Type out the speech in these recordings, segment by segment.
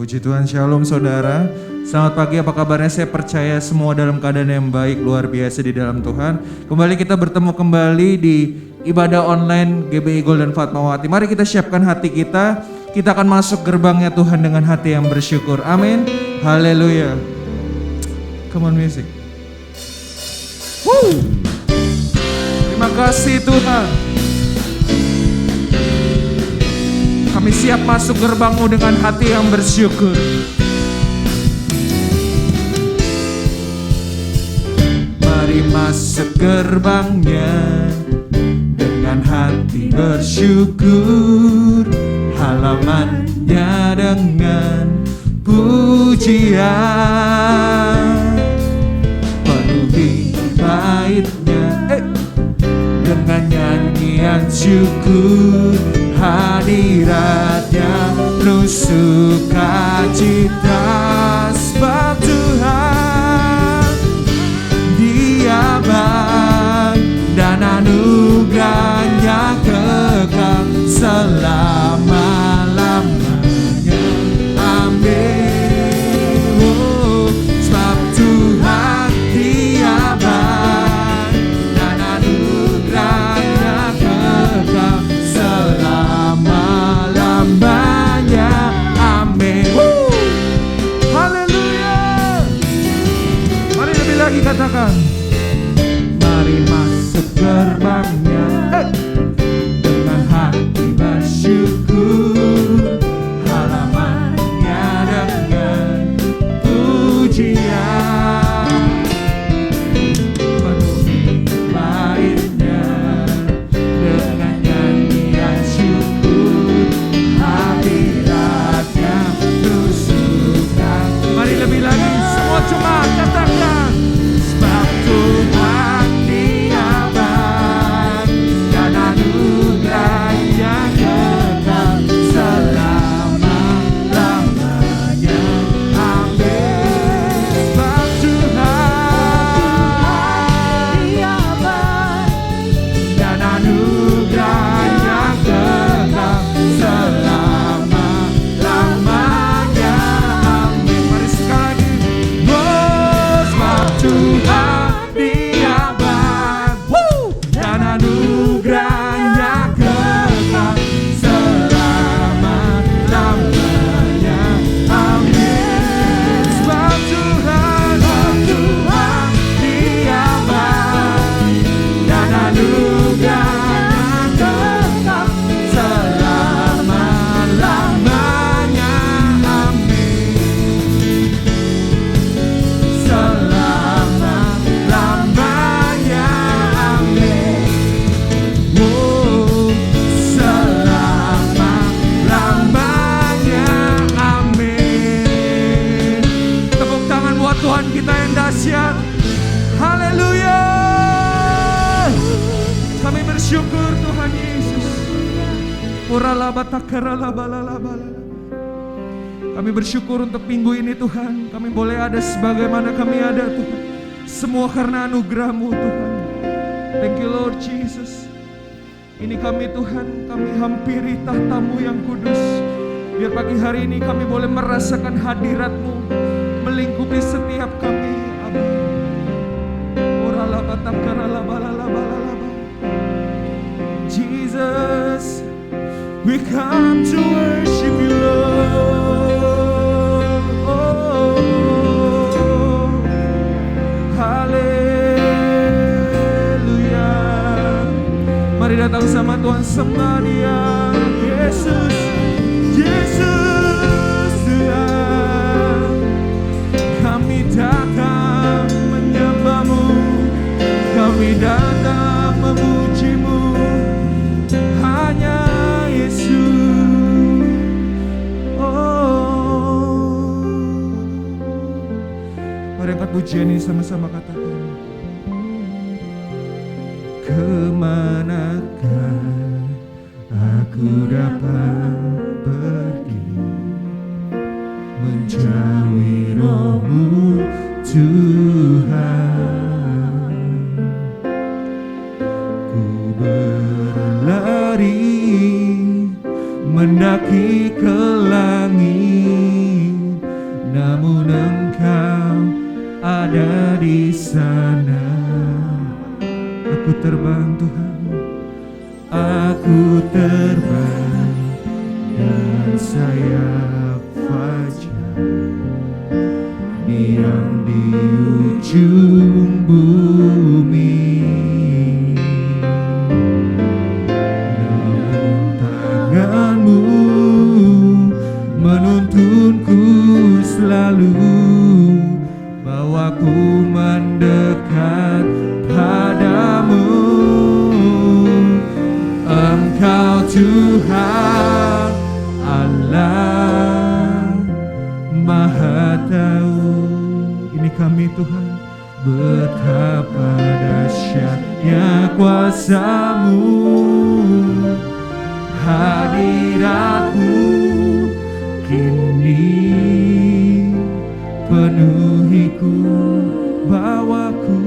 puji Tuhan. Shalom saudara. Selamat pagi, apa kabarnya? Saya percaya semua dalam keadaan yang baik, luar biasa di dalam Tuhan. Kembali kita bertemu kembali di ibadah online GBI Golden Fatmawati. Mari kita siapkan hati kita. Kita akan masuk gerbangnya Tuhan dengan hati yang bersyukur. Amin. Haleluya. Come on music. Woo. Terima kasih Tuhan. Kami siap masuk gerbang-Mu dengan hati yang bersyukur. Mari masuk gerbangnya dengan hati bersyukur, halamannya dengan pujian, penuhi baitnya dengan nyanyian syukur, hadiratnya penuh sukacita. Sebab Tuhan Dia baik dan anugerahnya kekal selama-lamanya. Amin. Oh, sebab Tuhan Dia baik dan anugerahnya kekal selama-lamanya. Amin. Haleluya. Mari lebih lagi katakan, mari masuk gerbangnya dengan hati bersyukur, halamannya dengan pujian, penuhi baitnya dengan nyanyian syukur, hadiratnya penuh suka. Mari lebih lagi, semua cuma katakan, sebab Tuhan Dia baik dan anugerahnya kekal selama-lamanya. Amin. Sebab Tuhan Dia baik dan anugerahnya kekal selama-lamanya. Amin. Mari sekali lagi. Oh, sebab Tuhan Dia baik dan anugerahnya kekal selama-lamanya. Amin. Sebab Tuhan Dia baik dan anugerahnya kekal selama-lamanya. Amin. Selama-lamanya. Amin. Oh, selama-lamanya. Amin. Tepuk tangan buat Tuhan kita yang dahsyat. Haleluya. Kami bersyukur Tuhan Yesus. Kami bersyukur untuk minggu ini Tuhan. Kami boleh ada sebagaimana kami ada Tuhan. Semua karena anugerah-Mu Tuhan. Thank you Lord Jesus. Ini kami Tuhan, kami hampiri tahta-Mu yang kudus. Biar pagi hari ini kami boleh merasakan hadirat-Mu melingkupi setiap kami. Jesus, we come to worship you, Lord. Oh, haleluya. Mari datang sama Tuhan, sembah Dia. Yesus, Yesus Tuhan, kami datang menyembah-Mu, kami datang memuji-Mu. Hanya Yesus. Oh, mari angkat pujian ini sama-sama katakan. Kemanakah aku dapat pergi menjauhi Roh-Mu Tuhan? Ku berlari mendaki ke langit, terbang Tuhan, aku terbang dan sayap fajar, diam di ujung bumi. Namun tanganmu menuntunku selalu, bawaku mendekat padamu. Engkau Tuhan Allah Maha Tahu. Ini kami Tuhan, betapa dahsyatnya kuasa-Mu, hadirat-Mu kini penuhiku, bawaku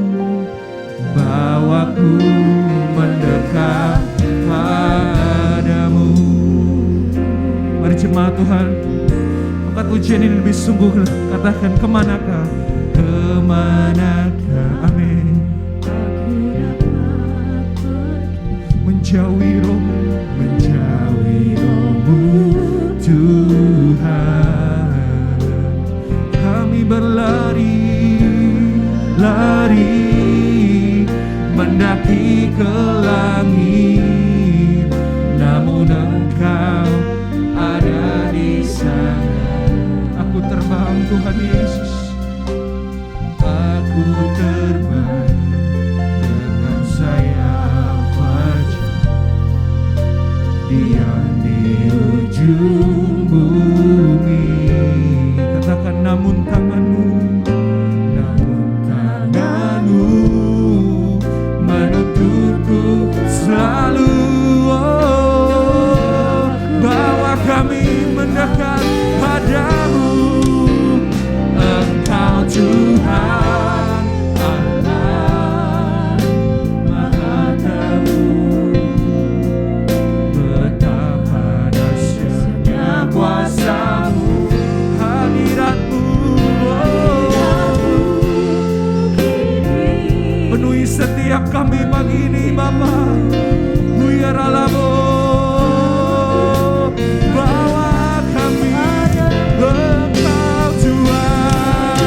mendekat padamu. Mari jemaat Tuhan, angkat pujian ini lebih sungguh, katakan kemanakah, amin. Menjauhi rohmu, Tuhan, kami berlari mendaki ke langit, namun Engkau ada di sana. Aku terbang Tuhan Yesus, aku terbang dengan sayap fajar, diam di ujung bumi. Katakan namun tanganmu menuntunku selalu, bawa kami mendekat padamu. Engkau Tuhan Allah Maha Tahu, betapa dahsyatnya kuasa-Mu, hadirat-Mu penuhi setiap kami pagi ini Bapa. Huyaralamo, bawa kami, Engkau Tuhan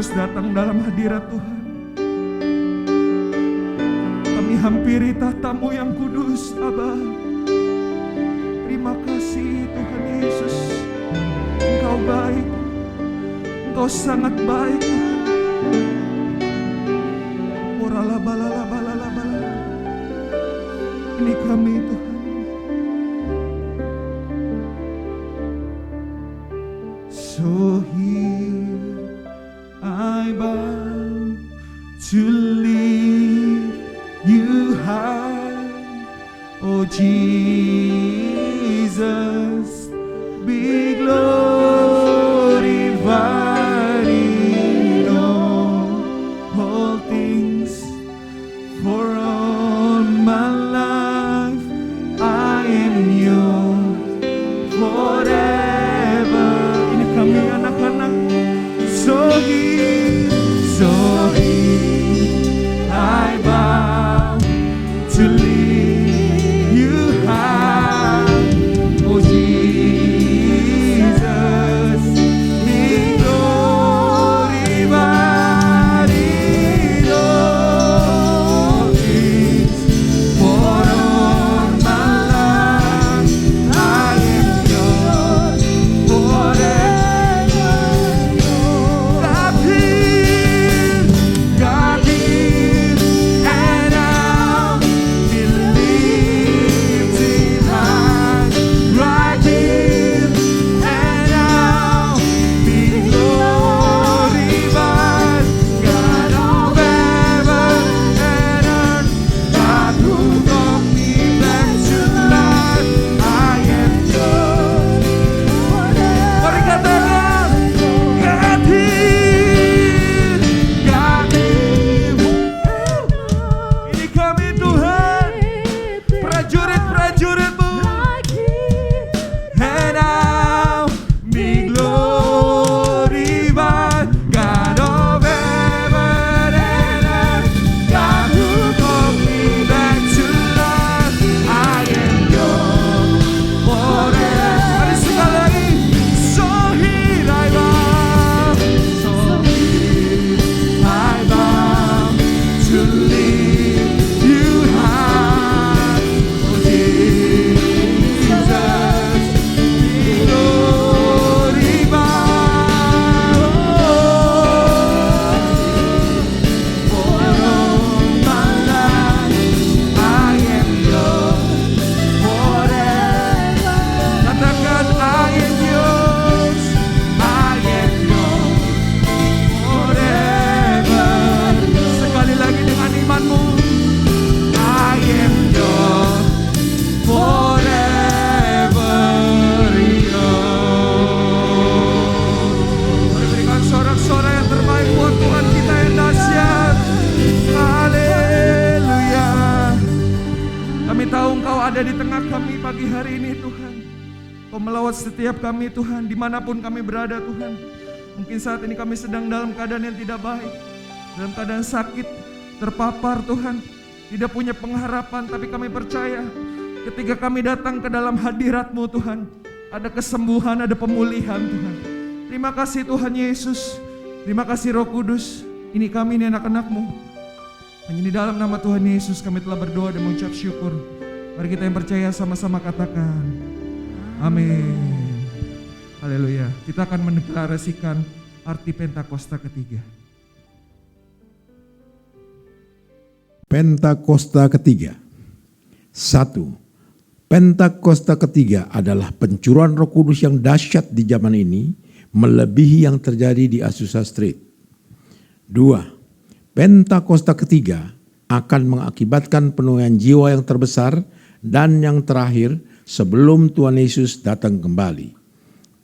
Kudus datang dalam hadirat Tuhan. Kami hampiri tahta-Mu yang kudus, Aba. Terima kasih Tuhan Yesus. Engkau baik, Engkau sangat baik Tuhan. Ini kami Tuhan. So here I bow to lift you high, oh Jesus, be glorified in all things. For all my life I am yours forever. Ini kami anak-anak. So here I bow to lift you high, oh Jesus, be glorified in all things. For all my life I am yours forever. God heal, and I'll be lifted high. Right here, and I'll be glorified. God of heaven and earth, God who brought me back to life, I am yours forever. Mari katakan, God heal, God heal. Ini kami Tuhan, prajurit-prajurit-Mu. And I'll be glorified, God of heaven and earth, God who brought me back to life, I am yours forever. Mari sekali lagi. So here I bow, so here I bow to lift you high, oh Jesus, be glorified. For all my life I am yours forever. Katakan, I am yours forever. Sekali lagi dengan imanmu. I am yours forever, yours. Mari berikan sorak-sorai yang terbaik buat Tuhan kita yang dahsyat. Haleluya. Kami tahu Engkau ada di tengah kami pagi hari ini Tuhan. Kau melawat setiap kami Tuhan, dimanapun kami berada Tuhan. Mungkin saat ini kami sedang dalam keadaan yang tidak baik, dalam keadaan sakit, terpapar Tuhan, tidak punya pengharapan, tapi kami percaya ketika kami datang ke dalam hadirat-Mu Tuhan, ada kesembuhan, ada pemulihan Tuhan. Terima kasih Tuhan Yesus, terima kasih Roh Kudus. Ini kami, ini anak-anak-Mu. Hanya di dalam nama Tuhan Yesus kami telah berdoa dan mengucap syukur. Mari kita yang percaya sama-sama katakan amin. Haleluya. Kita akan mendeklarasikan arti Pentakosta ketiga. Pentakosta ketiga. 1. Pentakosta ketiga adalah pencurahan Roh Kudus yang dahsyat di zaman ini, melebihi yang terjadi di Azusa Street. 2. Pentakosta ketiga akan mengakibatkan penuaian jiwa yang terbesar dan yang terakhir sebelum Tuhan Yesus datang kembali.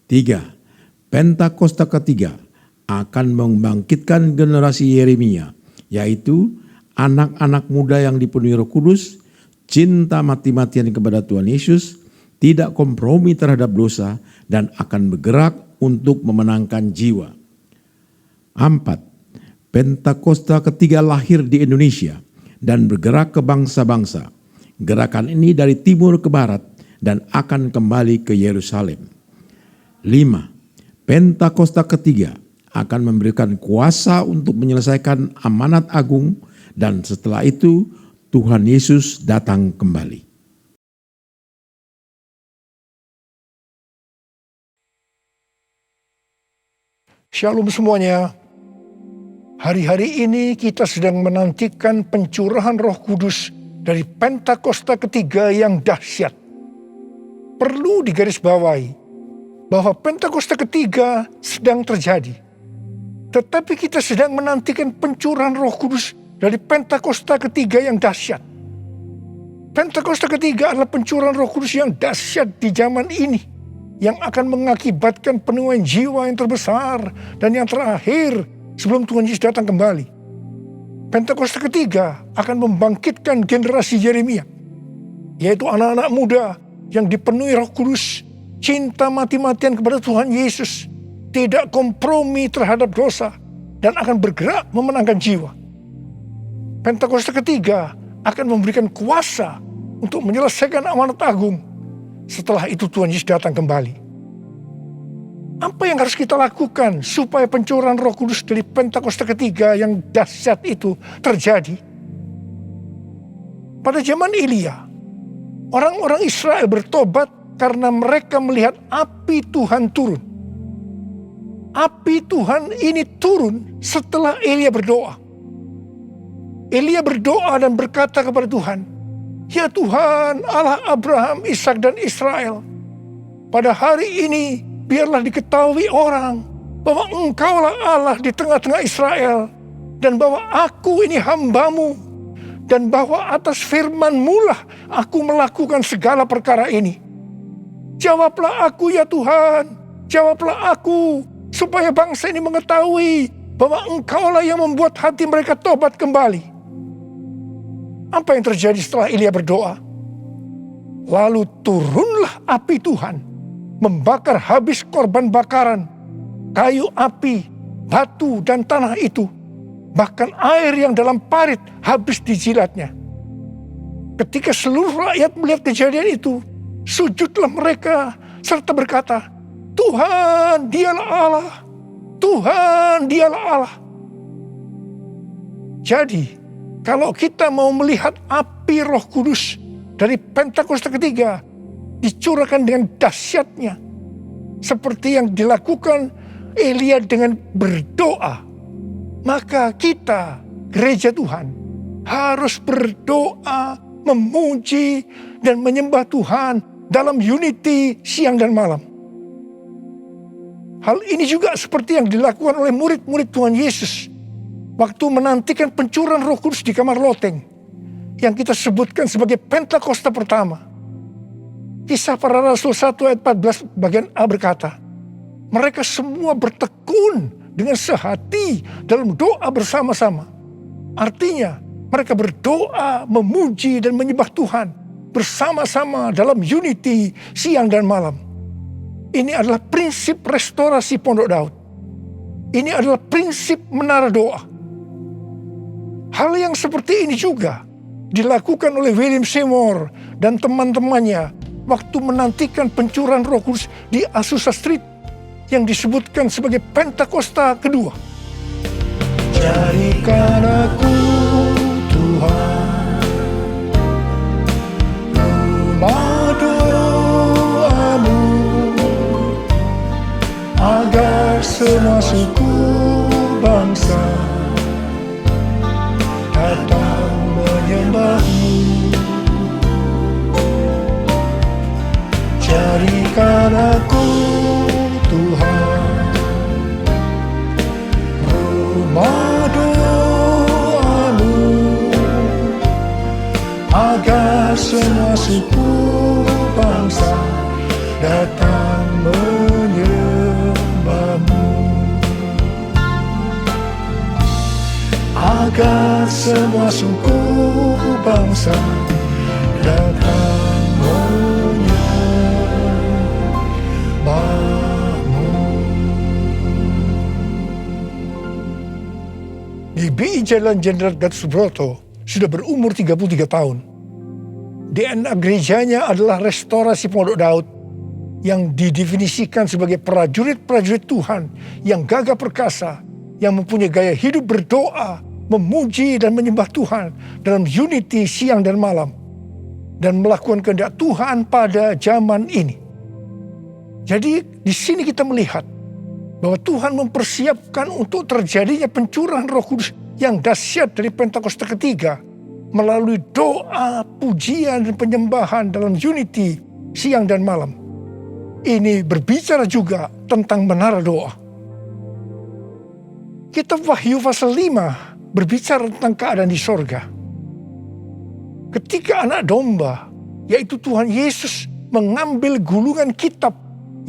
3. Pentakosta ketiga akan membangkitkan generasi Yeremia, yaitu anak-anak muda yang dipenuhi Roh Kudus, cinta mati-matian kepada Tuhan Yesus, tidak kompromi terhadap dosa, dan akan bergerak untuk memenangkan jiwa. 4. Pentakosta ketiga lahir di Indonesia dan bergerak ke bangsa-bangsa. Gerakan ini dari timur ke barat dan akan kembali ke Yerusalem. 5. Pentakosta ketiga akan memberikan kuasa untuk menyelesaikan amanat agung, dan setelah itu Tuhan Yesus datang kembali. Shalom semuanya. Hari-hari ini kita sedang menantikan pencurahan Roh Kudus dari Pentakosta ketiga yang dahsyat. Perlu digarisbawahi bahwa Pentakosta ketiga sedang terjadi. Tetapi kita sedang menantikan pencurahan Roh Kudus dari Pentakosta ketiga yang dahsyat. Pentakosta ketiga adalah pencurahan Roh Kudus yang dahsyat di zaman ini, yang akan mengakibatkan penuaian jiwa yang terbesar dan yang terakhir sebelum Tuhan Yesus datang kembali. Pentakosta ketiga akan membangkitkan generasi Yeremia, yaitu anak-anak muda yang dipenuhi Roh Kudus, cinta mati-matian kepada Tuhan Yesus, tidak kompromi terhadap dosa, dan akan bergerak memenangkan jiwa. Pentakosta ketiga akan memberikan kuasa untuk menyelesaikan amanat agung. Setelah itu Tuhan Yesus datang kembali. Apa yang harus kita lakukan supaya pencurahan Roh Kudus dari Pentakosta ketiga yang dahsyat itu terjadi? Pada zaman Elia, orang-orang Israel bertobat karena mereka melihat api Tuhan turun. Api Tuhan ini turun setelah Elia berdoa. Elia berdoa dan berkata kepada Tuhan, "Ya Tuhan, Allah Abraham, Ishak dan Israel, pada hari ini biarlah diketahui orang bahwa Engkaulah Allah di tengah-tengah Israel, dan bahwa aku ini hamba-Mu, dan bahwa atas firman-Mu lah aku melakukan segala perkara ini. Jawablah aku ya Tuhan, jawablah aku, supaya bangsa ini mengetahui bahwa Engkaulah yang membuat hati mereka tobat kembali." Apa yang terjadi setelah Elia berdoa? Lalu turunlah api Tuhan, membakar habis korban bakaran, kayu api, batu dan tanah itu. Bahkan air yang dalam parit habis dijilatnya. Ketika seluruh rakyat melihat kejadian itu, sujudlah mereka serta berkata, "Tuhan, Dialah Allah. Tuhan, Dialah Allah." Jadi, kalau kita mau melihat api Roh Kudus dari Pentakosta ketiga dicurahkan dengan dahsyatnya, seperti yang dilakukan Elia dengan berdoa, maka kita, gereja Tuhan, harus berdoa, memuji, dan menyembah Tuhan dalam unity siang dan malam. Hal ini juga seperti yang dilakukan oleh murid-murid Tuhan Yesus waktu menantikan pencurahan Roh Kudus di kamar loteng, yang kita sebutkan sebagai Pentakosta pertama. Kisah Para Rasul 1 ayat 14 bagian A berkata, mereka semua bertekun dengan sehati dalam doa bersama-sama. Artinya, mereka berdoa, memuji dan menyembah Tuhan bersama-sama dalam unity siang dan malam. Ini adalah prinsip restorasi Pondok Daud. Ini adalah prinsip menara doa. Hal yang seperti ini juga dilakukan oleh William Seymour dan teman-temannya waktu menantikan pencurahan Roh Kudus di Azusa Street yang disebutkan sebagai Pentakosta kedua. Jadikan aku Tuhan rumah doa-Mu, agar semua suku bangsa datang menyembah-Mu. Jadikan aku Tuhan rumah doa-Mu, agar semua suku bangsa datang menyembah-Mu. Agar semua suku bangsa datang menyembah-Mu. GBI Jalan Jenderal Gatot Subroto sudah berumur 33 tahun. DNA gerejanya adalah Restorasi Pondok Daud yang didefinisikan sebagai prajurit-prajurit Tuhan yang gagah perkasa, yang mempunyai gaya hidup berdoa, memuji dan menyembah Tuhan dalam unity siang dan malam, dan melakukan kehendak Tuhan pada zaman ini. Jadi di sini kita melihat bahwa Tuhan mempersiapkan untuk terjadinya pencurahan Roh Kudus yang dahsyat dari Pentakosta ketiga melalui doa, pujian, dan penyembahan dalam unity siang dan malam. Ini berbicara juga tentang menara doa. Kitab Wahyu pasal 5 berbicara tentang keadaan di sorga. Ketika anak domba, yaitu Tuhan Yesus, mengambil gulungan kitab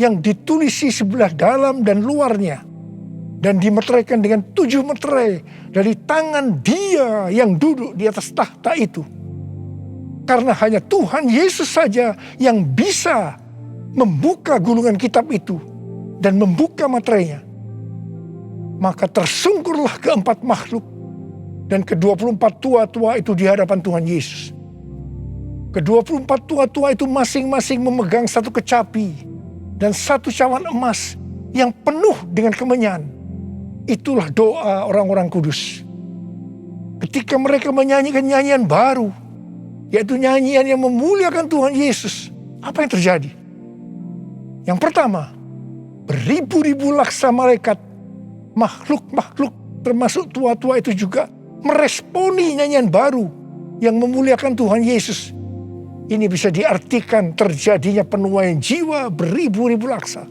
yang ditulisi sebelah dalam dan luarnya, dan dimeteraikan dengan 7 meterai dari tangan Dia yang duduk di atas tahta itu. Karena hanya Tuhan Yesus saja yang bisa membuka gulungan kitab itu dan membuka materainya. Maka tersungkurlah keempat makhluk dan ke-24 tua-tua itu di hadapan Tuhan Yesus. Ke-24 tua-tua itu masing-masing memegang satu kecapi dan satu cawan emas yang penuh dengan kemenyan. Itulah doa orang-orang kudus. Ketika mereka menyanyikan nyanyian baru, yaitu nyanyian yang memuliakan Tuhan Yesus, apa yang terjadi? Yang pertama, beribu-ribu laksa malaikat, makhluk-makhluk termasuk tua-tua itu juga meresponi nyanyian baru yang memuliakan Tuhan Yesus. Ini bisa diartikan terjadinya penuaian jiwa beribu-ribu laksa.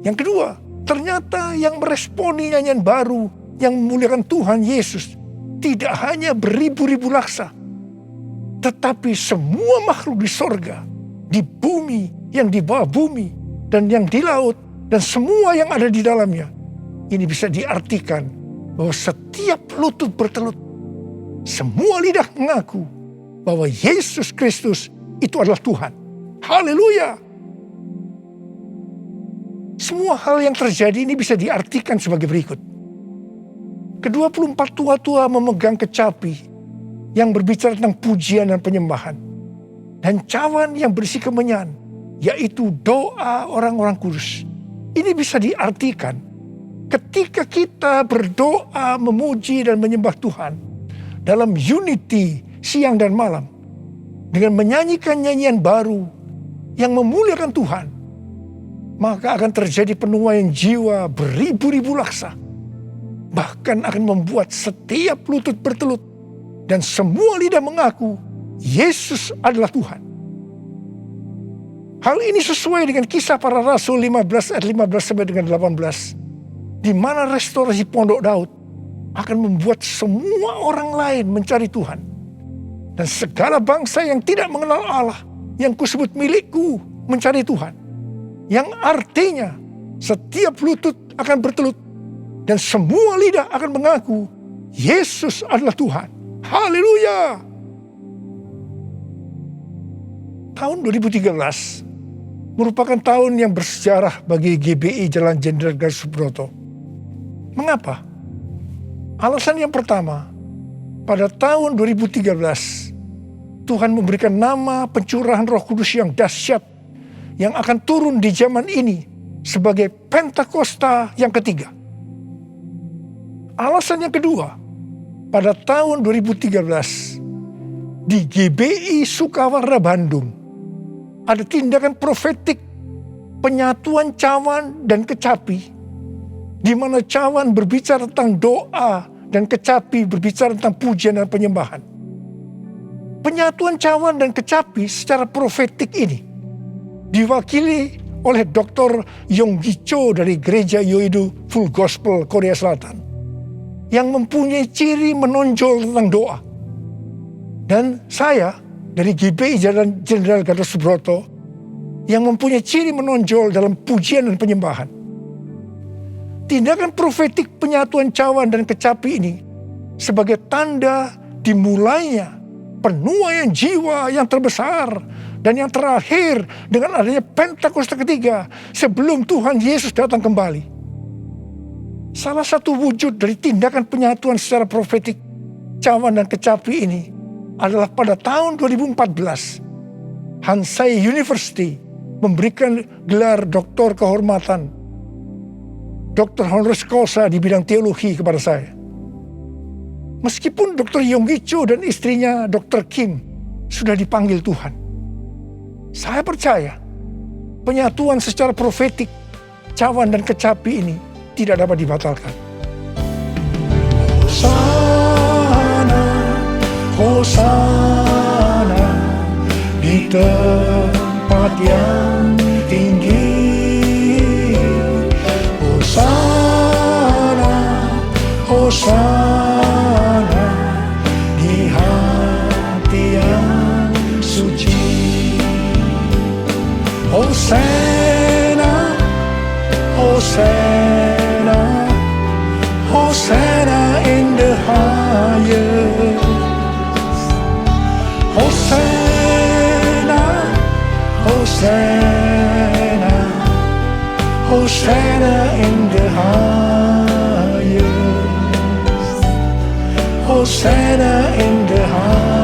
Yang kedua, ternyata yang meresponi nyanyian baru yang memuliakan Tuhan Yesus tidak hanya beribu-ribu laksa, tetapi semua makhluk di sorga, di bumi, yang di bawah bumi, dan yang di laut, dan semua yang ada di dalamnya. Ini bisa diartikan bahwa setiap lutut bertelut, semua lidah mengaku bahwa Yesus Kristus itu adalah Tuhan. Haleluya! Semua hal yang terjadi ini bisa diartikan sebagai berikut. Ke-24 tua-tua memegang kecapi yang berbicara tentang pujian dan penyembahan, dan cawan yang berisi kemenyan, yaitu doa orang-orang kudus. Ini bisa diartikan ketika kita berdoa, memuji dan menyembah Tuhan dalam unity siang dan malam, dengan menyanyikan nyanyian baru yang memuliakan Tuhan, maka akan terjadi penuaian jiwa beribu-ribu laksa. Bahkan akan membuat setiap lutut bertelut dan semua lidah mengaku Yesus adalah Tuhan. Hal ini sesuai dengan Kisah Para Rasul 15 ayat 15 sampai dengan 18, di mana restorasi Pondok Daud akan membuat semua orang lain mencari Tuhan. Dan segala bangsa yang tidak mengenal Allah, yang kusebut milikku, mencari Tuhan. Yang artinya setiap lutut akan bertelut dan semua lidah akan mengaku Yesus adalah Tuhan. Haleluya! Tahun 2013 merupakan tahun yang bersejarah bagi GBI Jalan Jenderal Gatot Subroto. Mengapa? Alasan yang pertama, pada tahun 2013, Tuhan memberikan nama pencurahan Roh Kudus yang dahsyat yang akan turun di zaman ini sebagai Pentakosta yang ketiga. Alasan yang kedua, pada tahun 2013 di GBI Sukawarna Bandung ada tindakan profetik penyatuan cawan dan kecapi, di mana cawan berbicara tentang doa dan kecapi berbicara tentang pujian dan penyembahan. Penyatuan cawan dan kecapi secara profetik ini diwakili oleh Dr. Yonggi Cho dari Gereja Yoido Full Gospel Korea Selatan, yang mempunyai ciri menonjol tentang doa. Dan saya dari GBI Jalan Jenderal Gatot Subroto yang mempunyai ciri menonjol dalam pujian dan penyembahan. Tindakan profetik penyatuan cawan dan kecapi ini sebagai tanda dimulainya penuaian jiwa yang terbesar dan yang terakhir dengan adanya Pentakosta ketiga sebelum Tuhan Yesus datang kembali. Salah satu wujud dari tindakan penyatuan secara profetik cawan dan kecapi ini adalah pada tahun 2014 Hansai University memberikan gelar doktor kehormatan, doktor honoris causa di bidang teologi kepada saya. Meskipun Dr. Yonggi Cho dan istrinya Dr. Kim sudah dipanggil Tuhan, saya percaya penyatuan secara profetik cawan dan kecapi ini tidak dapat dibatalkan. Hosana, Hosana di tempat yang tinggi. Hosana, Hosana di hati yang suci. Hosana, Hosana, Hosana in the highest. Hosana, Hosana, Hosana in the highest. Hosana in the highest.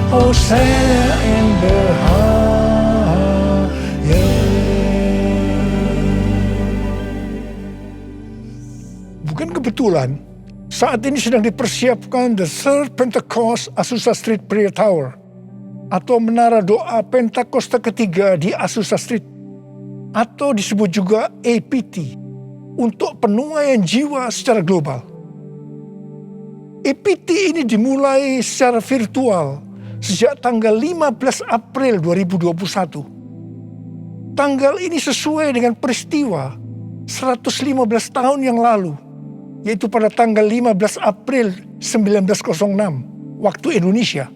Hosana in the highest. Bukan kebetulan saat ini sedang dipersiapkan The Third Pentecost Azusa Street Prayer Tower atau menara doa Pentakosta ketiga di Azusa Street, atau disebut juga APT, untuk penuaian jiwa secara global. APT ini dimulai secara virtual sejak tanggal 15 April 2021. Tanggal ini sesuai dengan peristiwa 115 tahun yang lalu, yaitu pada tanggal 15 April 1906 waktu Indonesia,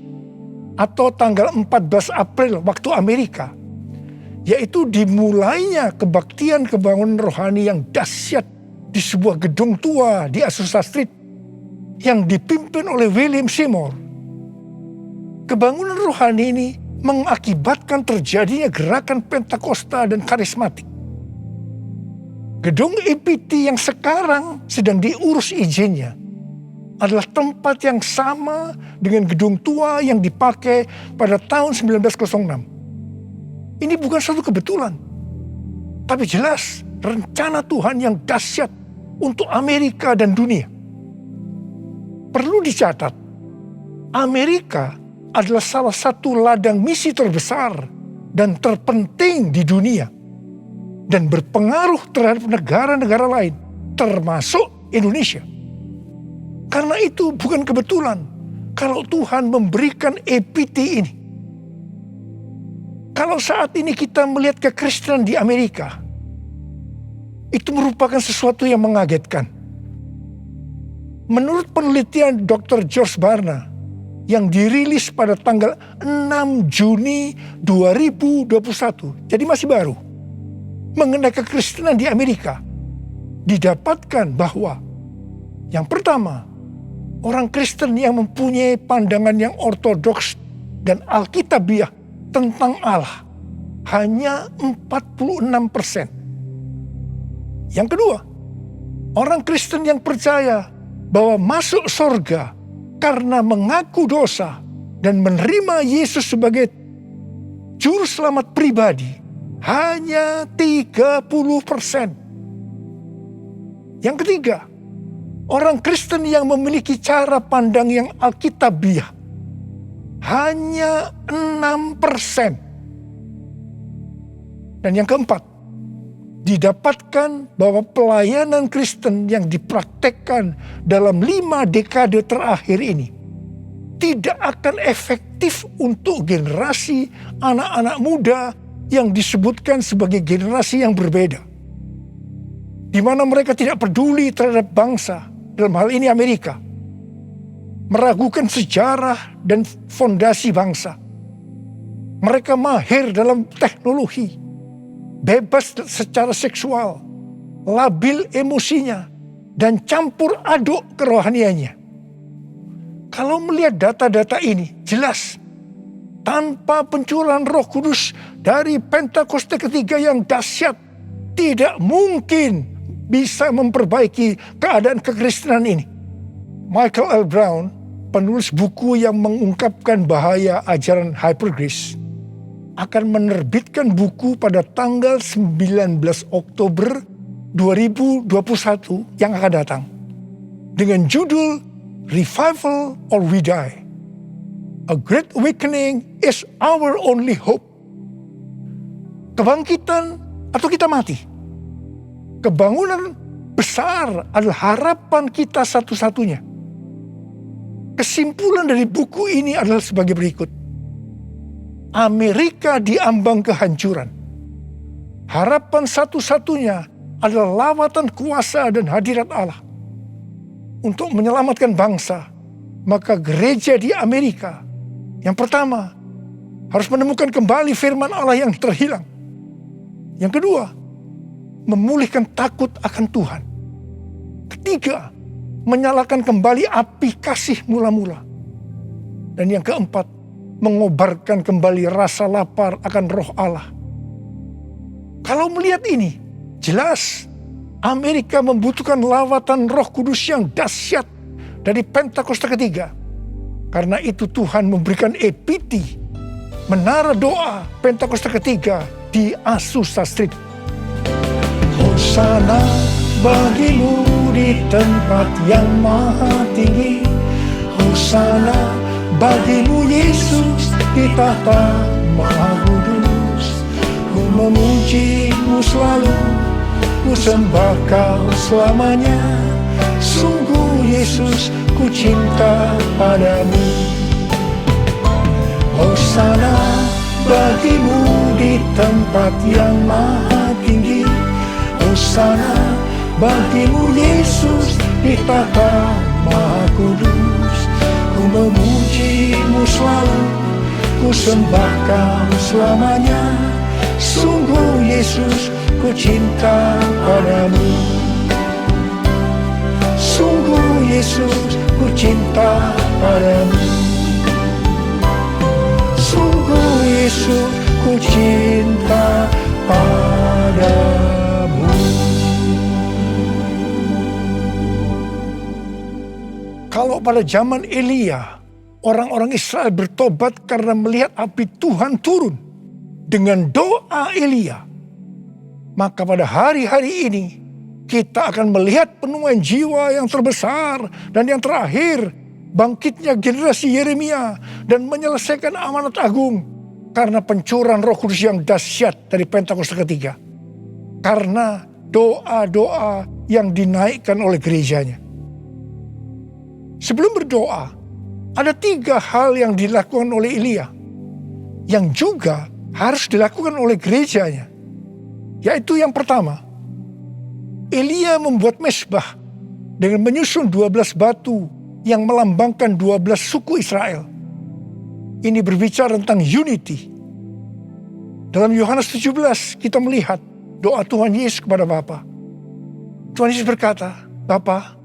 atau tanggal 14 April waktu Amerika, yaitu dimulainya kebaktian kebangunan rohani yang dahsyat di sebuah gedung tua di Azusa Street yang dipimpin oleh William Seymour. Kebangunan rohani ini mengakibatkan terjadinya gerakan Pentakosta dan karismatik. Gedung APT yang sekarang sedang diurus izinnya adalah tempat yang sama dengan gedung tua yang dipakai pada tahun 1906. Ini bukan suatu kebetulan, tapi jelas rencana Tuhan yang dahsyat untuk Amerika dan dunia. Perlu dicatat, Amerika adalah salah satu ladang misi terbesar dan terpenting di dunia, dan berpengaruh terhadap negara-negara lain, termasuk Indonesia. Karena itu bukan kebetulan kalau Tuhan memberikan APT ini. Kalau saat ini kita melihat kekristenan di Amerika, itu merupakan sesuatu yang mengagetkan. Menurut penelitian Dr. George Barna yang dirilis pada tanggal 6 Juni 2021, jadi masih baru, mengenai kekristenan di Amerika, didapatkan bahwa yang pertama, orang Kristen yang mempunyai pandangan yang ortodoks dan alkitabiah tentang Allah hanya 46%. Yang kedua, orang Kristen yang percaya bahwa masuk surga karena mengaku dosa dan menerima Yesus sebagai juru selamat pribadi hanya 30%. Yang ketiga, orang Kristen yang memiliki cara pandang yang alkitabiah hanya 6%. Dan yang keempat, didapatkan bahwa pelayanan Kristen yang dipraktekkan dalam 5 dekade terakhir ini tidak akan efektif untuk generasi anak-anak muda yang disebutkan sebagai generasi yang berbeda, di mana mereka tidak peduli terhadap bangsa, dalam hal ini Amerika, meragukan sejarah dan fondasi bangsa. Mereka mahir dalam teknologi, bebas secara seksual, labil emosinya, dan campur aduk kerohaniannya. Kalau melihat data-data ini, jelas tanpa pencurahan Roh Kudus dari Pentakosta ketiga yang dahsyat, tidak mungkin bisa memperbaiki keadaan kekristenan ini. Michael L. Brown penulis buku yang mengungkapkan bahaya ajaran hypergrace, akan menerbitkan buku pada tanggal 19 Oktober 2021 yang akan datang dengan judul Revival or We Die. A Great Awakening is our only hope. Kebangkitan atau kita mati. Kebangunan besar adalah harapan kita satu-satunya. Kesimpulan dari buku ini adalah sebagai berikut. Amerika diambang kehancuran. Harapan satu-satunya adalah lawatan kuasa dan hadirat Allah. Untuk menyelamatkan bangsa, maka gereja di Amerika yang pertama harus menemukan kembali firman Allah yang terhilang. Yang kedua, memulihkan takut akan Tuhan. Ketiga, menyalakan kembali api kasih mula-mula. Dan yang keempat, mengobarkan kembali rasa lapar akan roh Allah. Kalau melihat ini, jelas Amerika membutuhkan lawatan Roh Kudus yang dahsyat dari Pentakosta ketiga. Karena itu Tuhan memberikan EPT, menara doa Pentakosta ketiga di Azusa Street. Hosana bagimu di tempat yang maha tinggi. Hosana bagimu Yesus di tahta maha kudus. Ku memujimu selalu, ku sembah kau selamanya. Sungguh Yesus, ku cinta padamu. Hosana bagimu di tempat yang maha tinggi. Hosana bagimu Yesus di tahta maha kudus. Ku memujimu selalu, ku sembah kau selamanya. Sungguh Yesus, ku cinta padamu. Sungguh Yesus, ku cinta padamu. Sungguh Yesus, ku cinta padamu. Kalau pada zaman Elia, orang-orang Israel bertobat karena melihat api Tuhan turun dengan doa Elia, maka pada hari-hari ini kita akan melihat penuaian jiwa yang terbesar dan yang terakhir, bangkitnya generasi Yeremia dan menyelesaikan amanat agung karena pencurahan Roh Kudus yang dahsyat dari Pentakosta ketiga. Karena doa-doa yang dinaikkan oleh gerejanya. Sebelum berdoa, ada 3 hal yang dilakukan oleh Elia yang juga harus dilakukan oleh gerejanya. Yaitu yang pertama, Elia membuat mezbah dengan menyusun 12 batu yang melambangkan 12 suku Israel. Ini berbicara tentang unity. Dalam Yohanes 17 kita melihat doa Tuhan Yesus kepada Bapa. Tuhan Yesus berkata, Bapa,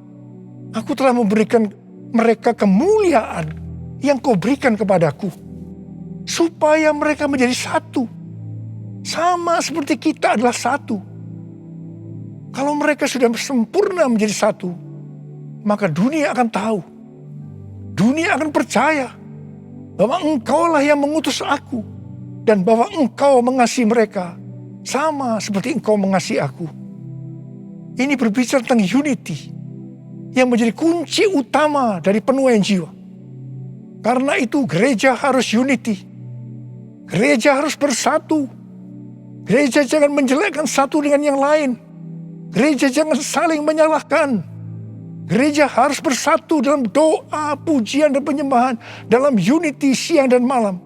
aku telah memberikan mereka kemuliaan yang kau berikan kepadaku, supaya mereka menjadi satu. Sama seperti kita adalah satu. Kalau mereka sudah sempurna menjadi satu, maka dunia akan tahu. Dunia akan percaya bahwa engkaulah yang mengutus aku. Dan bahwa engkau mengasihi mereka sama seperti engkau mengasihi aku. Ini berbicara tentang unity yang menjadi kunci utama dari penuaian jiwa. Karena itu gereja harus unity. Gereja harus bersatu. Gereja jangan menjelekkan satu dengan yang lain. Gereja jangan saling menyalahkan. Gereja harus bersatu dalam doa, pujian, dan penyembahan. Dalam unity siang dan malam.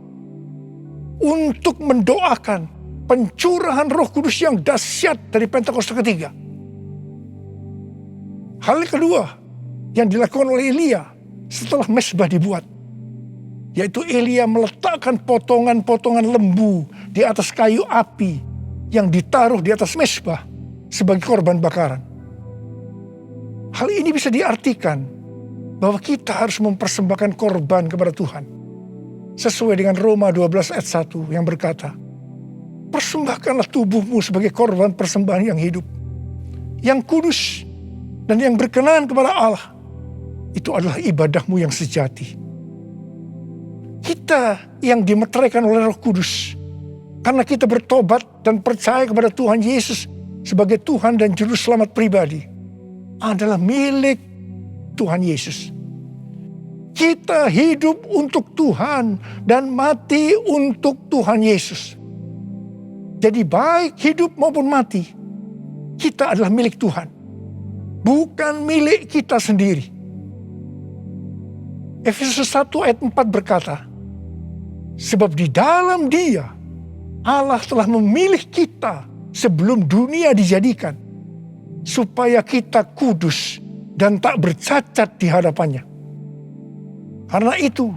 Untuk mendoakan pencurahan Roh Kudus yang dahsyat dari Pentakosta ketiga. Hal kedua yang dilakukan oleh Elia setelah mezbah dibuat, yaitu Elia meletakkan potongan-potongan lembu di atas kayu api yang ditaruh di atas mezbah sebagai korban bakaran. Hal ini bisa diartikan bahwa kita harus mempersembahkan korban kepada Tuhan. Sesuai dengan Roma 12 ayat 1 yang berkata, persembahkanlah tubuhmu sebagai korban persembahan yang hidup, yang kudus, dan yang berkenan kepada Allah. itu adalah ibadahmu yang sejati. Kita yang dimeteraikan oleh Roh Kudus, karena kita bertobat dan percaya kepada Tuhan Yesus sebagai Tuhan dan Juru Selamat pribadi, adalah milik Tuhan Yesus. Kita hidup untuk Tuhan dan mati untuk Tuhan Yesus. Jadi baik hidup maupun mati, kita adalah milik Tuhan, bukan milik kita sendiri. Efesus 1 ayat 4 berkata, sebab di dalam Dia Allah telah memilih kita sebelum dunia dijadikan, supaya kita kudus dan tak bercacat di hadapannya. Karena itu,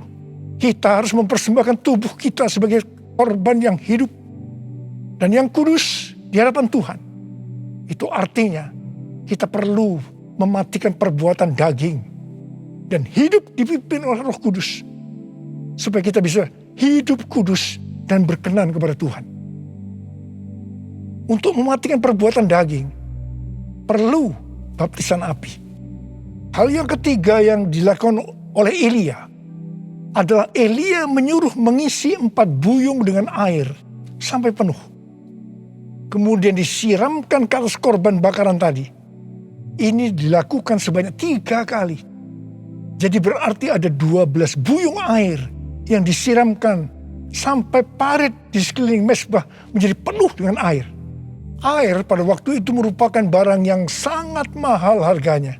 kita harus mempersembahkan tubuh kita sebagai korban yang hidup dan yang kudus di hadapan Tuhan. Itu artinya kita perlu mematikan perbuatan daging dan hidup dipimpin oleh Roh Kudus, supaya kita bisa hidup kudus dan berkenan kepada Tuhan. Untuk mematikan perbuatan daging, perlu baptisan api. Hal yang ketiga yang dilakukan oleh Elia adalah Elia menyuruh mengisi 4 buyung dengan air sampai penuh. Kemudian disiramkan ke atas korban bakaran tadi. Ini dilakukan sebanyak 3 kali. Jadi berarti ada 12 buyung air yang disiramkan sampai parit di sekeliling mezbah menjadi penuh dengan air. Air pada waktu itu merupakan barang yang sangat mahal harganya.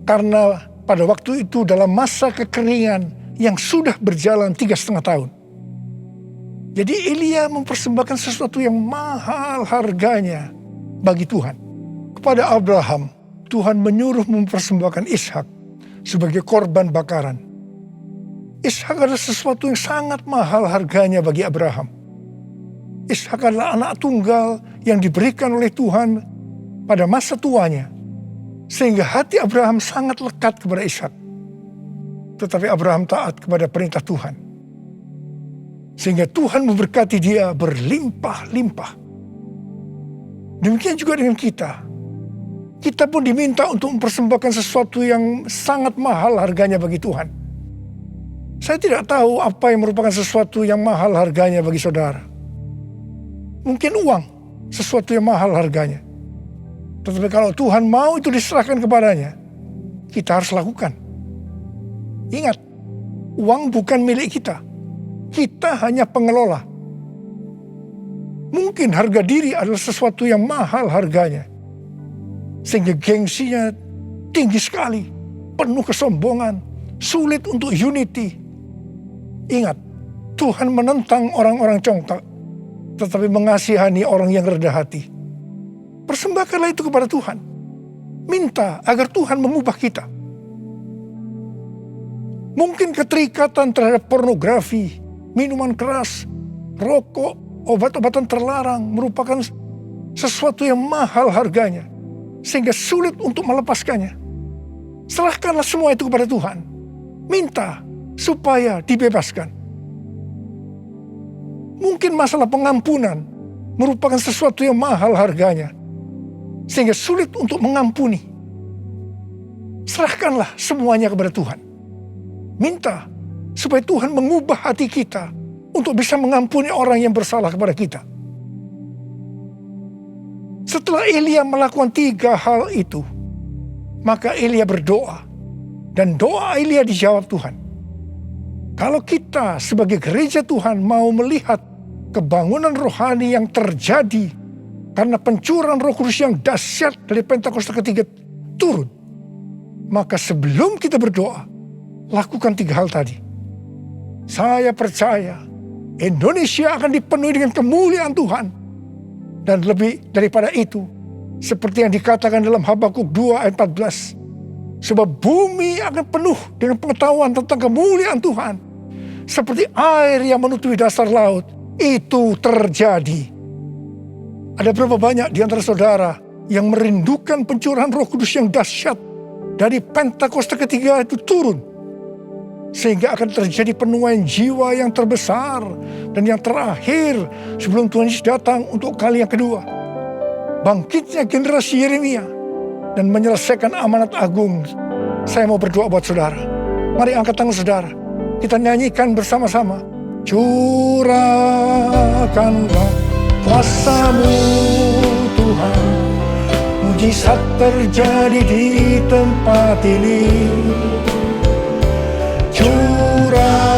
Karena pada waktu itu dalam masa kekeringan yang sudah berjalan 3,5 tahun. Jadi Elia mempersembahkan sesuatu yang mahal harganya bagi Tuhan. Kepada Abraham, Tuhan menyuruh mempersembahkan Ishak sebagai korban bakaran. Ishak adalah sesuatu yang sangat mahal harganya bagi Abraham. Ishak adalah anak tunggal yang diberikan oleh Tuhan pada masa tuanya, sehingga hati Abraham sangat lekat kepada Ishak. Tetapi Abraham taat kepada perintah Tuhan, sehingga Tuhan memberkati dia berlimpah-limpah. Demikian juga dengan kita. Kita pun diminta untuk mempersembahkan sesuatu yang sangat mahal harganya bagi Tuhan. Saya tidak tahu apa yang merupakan sesuatu yang mahal harganya bagi saudara. Mungkin uang, sesuatu yang mahal harganya. Tetapi kalau Tuhan mau itu diserahkan kepadanya, kita harus lakukan. Ingat, uang bukan milik kita. Kita hanya pengelola. Mungkin harga diri adalah sesuatu yang mahal harganya, sehingga gengsinya tinggi sekali, penuh kesombongan, sulit untuk unity. Ingat, Tuhan menentang orang-orang congkak, tetapi mengasihani orang yang rendah hati. Persembahkanlah itu kepada Tuhan. Minta agar Tuhan mengubah kita. Mungkin keterikatan terhadap pornografi, minuman keras, rokok, obat-obatan terlarang merupakan sesuatu yang mahal harganya, sehingga sulit untuk melepaskannya. Serahkanlah semua itu kepada Tuhan. Minta supaya dibebaskan. Mungkin masalah pengampunan merupakan sesuatu yang mahal harganya, sehingga sulit untuk mengampuni. Serahkanlah semuanya kepada Tuhan. Minta supaya Tuhan mengubah hati kita untuk bisa mengampuni orang yang bersalah kepada kita. Setelah Elia melakukan 3 hal itu, maka Elia berdoa, dan doa Elia dijawab Tuhan. Kalau kita sebagai gereja Tuhan mau melihat kebangunan rohani yang terjadi karena pencurahan Roh Kudus yang dahsyat dari Pentakosta ketiga turun, maka sebelum kita berdoa, lakukan 3 hal tadi. Saya percaya Indonesia akan dipenuhi dengan kemuliaan Tuhan. Dan lebih daripada itu, seperti yang dikatakan dalam Habakuk 2 ayat 14, sebab bumi akan penuh dengan pengetahuan tentang kemuliaan Tuhan, seperti air yang menutupi dasar laut. Itu terjadi. Ada berapa banyak di antara saudara yang merindukan pencurahan Roh Kudus yang dahsyat dari Pentakosta ketiga itu turun, sehingga akan terjadi penuaian jiwa yang terbesar dan yang terakhir sebelum Tuhan Yesus datang untuk kali yang kedua. Bangkitnya generasi Yeremia dan menyelesaikan amanat agung Saya mau berdoa buat saudara. Mari angkat tangan saudara. Kita nyanyikan bersama-sama. Curahkanlah kuasa-Mu Tuhan. Mujizat terjadi di tempat ini. Curahkanlah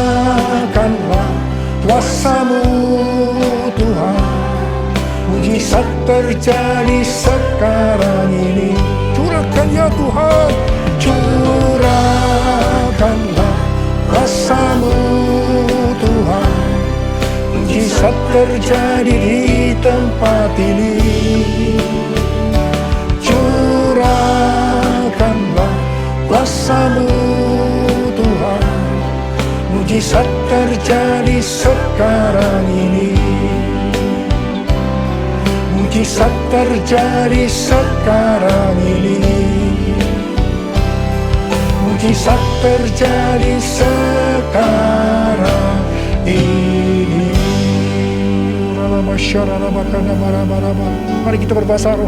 kuasa-Mu Tuhan. Mujizat terjadi sekarang ini. Curahkan ya Tuhan. Curahkanlah kuasa-Mu Tuhan. Mujizat terjadi di tempat ini. Curahkanlah kuasa-Mu Tuhan. Mujizat terjadi sekarang ini. Mujizat terjadi sekarang ini. Mujizat terjadi sekarang ini. Mari kita berbahasa roh.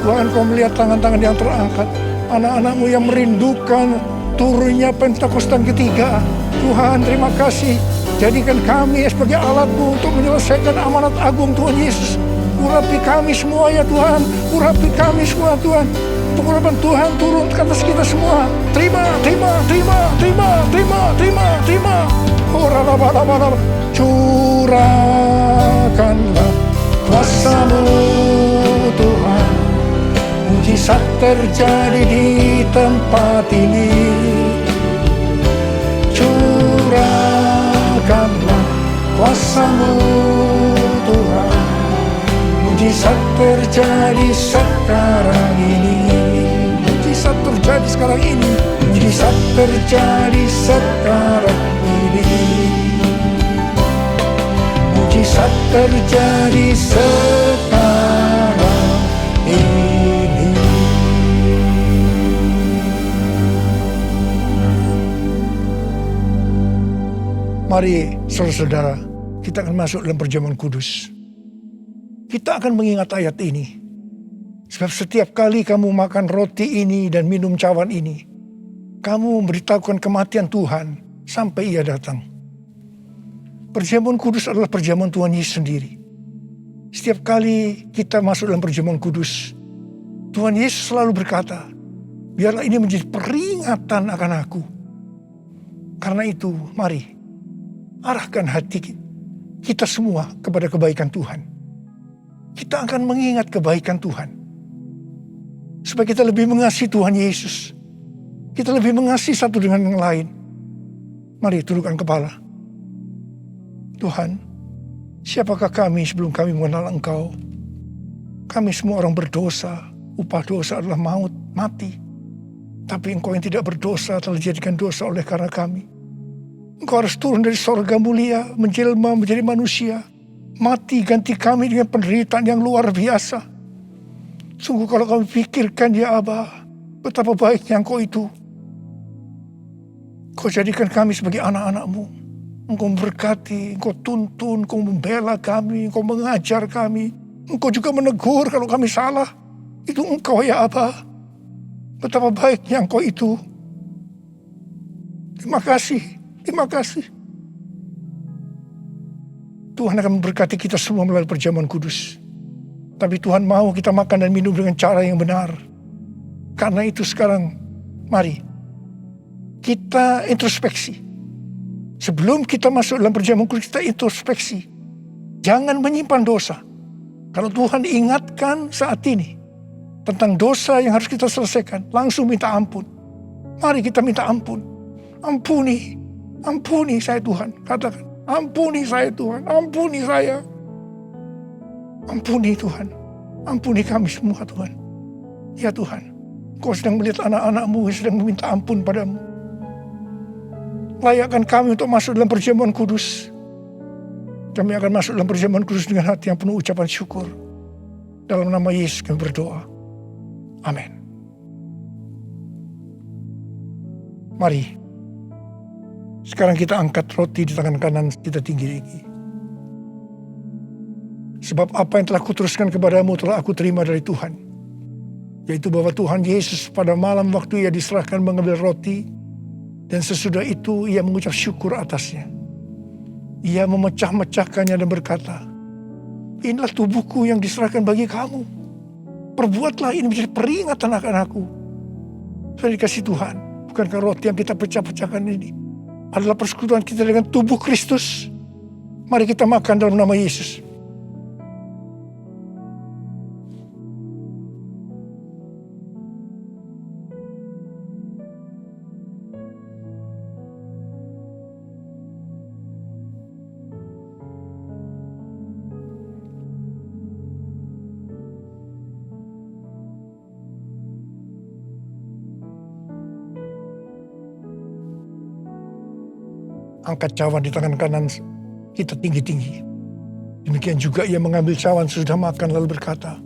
Tuhan, Kau melihat tangan-tangan yang terangkat, anak-anak-Mu yang merindukan turunnya Pentakosta ketiga. Tuhan, terima kasih. Jadikan kami sebagai alat-Mu untuk menyelesaikan amanat agung Tuhan Yesus. Urapi kami semua ya Tuhan. Urapi kami semua Tuhan. Pengurapan Tuhan turun ke atas kita semua. Terima. Curahkanlah kuasa-Mu Tuhan. Mujizat terjadi di tempat ini. Curahkanlah kuasa-Mu Tuhan. Mujizat terjadi sekarang ini. Mujizat terjadi sekarang ini. Mujizat terjadi sekarang ini. Mujizat terjadi sekarang ini. Mari saudara-saudara, kita akan masuk dalam perjamuan kudus. Kita akan mengingat ayat ini. Sebab setiap kali kamu makan roti ini dan minum cawan ini, kamu memberitahukan kematian Tuhan sampai Ia datang. Perjamuan kudus adalah perjamuan Tuhan Yesus sendiri. Setiap kali kita masuk dalam perjamuan kudus, Tuhan Yesus selalu berkata, biarlah ini menjadi peringatan akan aku. Karena itu, mari arahkan hati kita semua kepada kebaikan Tuhan. Kita akan mengingat kebaikan Tuhan. Supaya kita lebih mengasihi Tuhan Yesus. Kita lebih mengasihi satu dengan yang lain. Mari tundukkan kepala. Tuhan, siapakah kami sebelum kami mengenal Engkau? Kami semua orang berdosa. Upah dosa adalah maut, mati. Tapi Engkau yang tidak berdosa telah dijadikan dosa oleh karena kami. Engkau harus turun dari sorga mulia, menjelma menjadi manusia. Mati ganti kami dengan penderitaan yang luar biasa. Sungguh kalau kami pikirkan ya Aba, betapa baiknya Engkau itu. Kau jadikan kami sebagai anak-anak-Mu. Engkau memberkati, Engkau tuntun, Engkau membela kami, Engkau mengajar kami. Engkau juga menegur kalau kami salah. Itu Engkau ya Aba. Betapa baiknya Engkau itu. Terima kasih. Tuhan akan memberkati kita semua melalui perjamuan kudus. Tapi Tuhan mau kita makan dan minum dengan cara yang benar. Karena itu sekarang, mari kita introspeksi. Sebelum kita masuk dalam perjamuan kudus, kita introspeksi. Jangan menyimpan dosa. Kalau Tuhan ingatkan saat ini tentang dosa yang harus kita selesaikan, langsung minta ampun. Mari kita minta ampun. Ampuni saya Tuhan. Katakan, ampuni saya Tuhan, ampuni saya. Ampuni Tuhan, ampuni kami semua Tuhan. Ya Tuhan, Kau sedang melihat anak-anak-Mu yang sedang meminta ampun padamu. Layakkan kami untuk masuk dalam perjamuan kudus. Kami akan masuk dalam perjamuan kudus dengan hati yang penuh ucapan syukur. Dalam nama Yesus kami berdoa. Amin. Mari Sekarang kita angkat roti di tangan kanan kita tinggi-tinggi. Sebab apa yang telah kuteruskan kepadamu telah aku terima dari Tuhan. Yaitu bahwa Tuhan Yesus pada malam waktu ia diserahkan mengambil roti. Dan sesudah itu ia mengucap syukur atasnya. Ia memecah-mecahkannya dan berkata, inilah tubuhku yang diserahkan bagi kamu. Perbuatlah ini menjadi peringatan akan aku. Saya dikasih Tuhan. Bukankah roti yang kita pecah-pecahkan ini adalah persekutuan kita dengan tubuh Kristus? Mari kita makan dalam nama Yesus. Angkat cawan di tangan kanan kita tinggi-tinggi. Demikian juga ia mengambil cawan sesudah makan lalu berkata,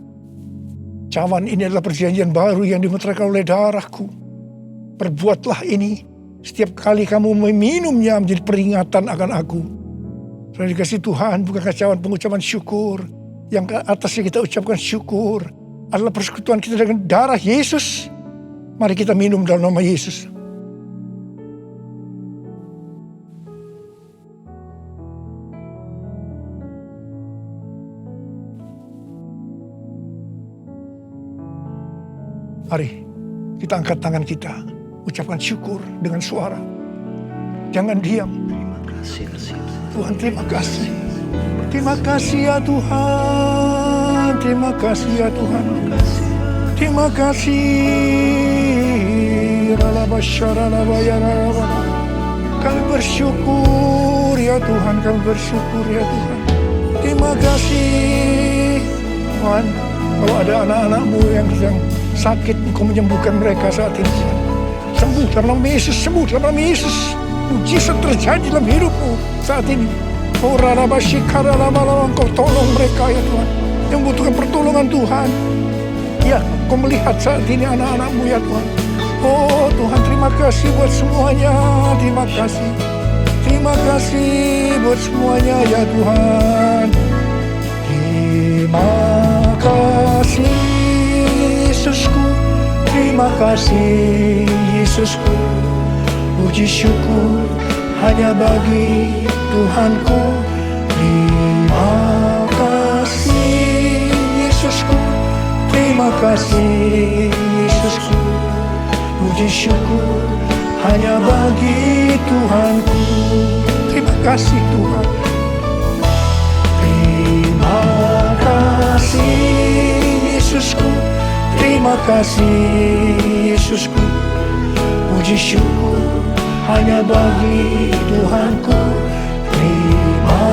cawan ini adalah perjanjian baru yang dimeteraikan oleh darahku. Perbuatlah ini setiap kali kamu meminumnya menjadi peringatan akan aku. Saudara dikasih Tuhan, bukankah cawan pengucapan syukur yang ke atasnya kita ucapkan syukur adalah persekutuan kita dengan darah Yesus. Mari kita minum dalam nama Yesus. Mari kita angkat tangan kita, ucapkan syukur dengan suara. Jangan diam. Tuhan terima kasih. Terima kasih ya Tuhan. Terima kasih ya Tuhan. Terima kasih. Kami bersyukur ya Tuhan. Kami bersyukur ya Tuhan. Terima kasih Tuhan. Kalau ada anak-anakmu yang sedang sakit, Engkau menyembuhkan mereka saat ini. Sembuh dalam nama Yesus, sembuh dalam nama Yesus. Mujizat terjadi dalam hidupmu saat ini. Oh Rarabasyikara lama-lama Engkau tolong mereka ya Tuhan. Yang membutuhkan pertolongan Tuhan. Ya, Engkau melihat saat ini anak-anakmu ya Tuhan. Oh Tuhan, terima kasih buat semuanya. Terima kasih. Terima kasih buat semuanya ya Tuhan. Terima kasih Yesusku, terima kasih Yesusku. Puji syukur hanya bagi Tuhanku. Terima kasih Yesusku, terima kasih Yesusku. Puji syukur hanya bagi Tuhanku. Terima kasih Tuhan. Terima kasih Yesusku, terima kasih Yesusku. Puji syukur hanya bagi Tuhanku. Terima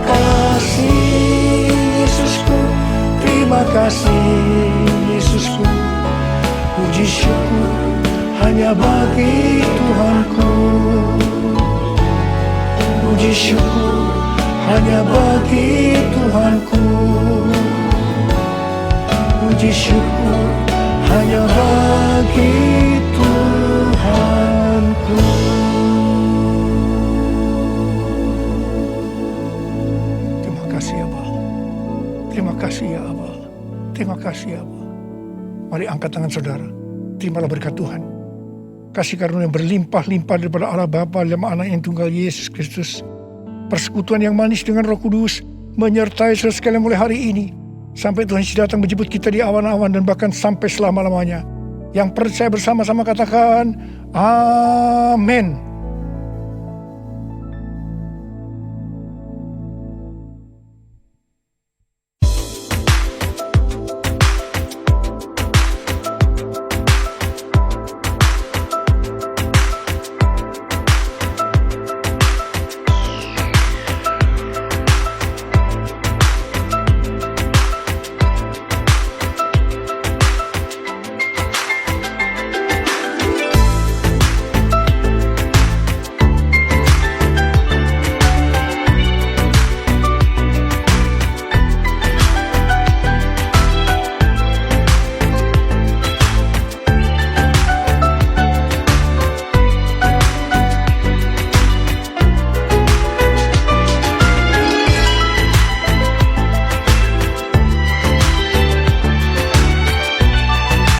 kasih Yesusku, terima kasih Yesusku. Puji syukur hanya bagi Tuhanku. Puji syukur hanya bagi Tuhanku. Puji syukur hanya bagi Tuhanku. Terima kasih ya Bapa. Terima kasih ya Bapa. Terima kasih ya Bapa. Mari angkat tangan saudara. Terimalah berkat Tuhan. Kasih karunia yang berlimpah-limpah daripada Allah Bapa dalam Anak yang tunggal Yesus Kristus. Persekutuan yang manis dengan Roh Kudus menyertai saudara sekalian mulai hari ini sampai Tuhan Yesus datang menjemput kita di awan-awan dan bahkan sampai selama-lamanya. Yang percaya bersama-sama katakan amin.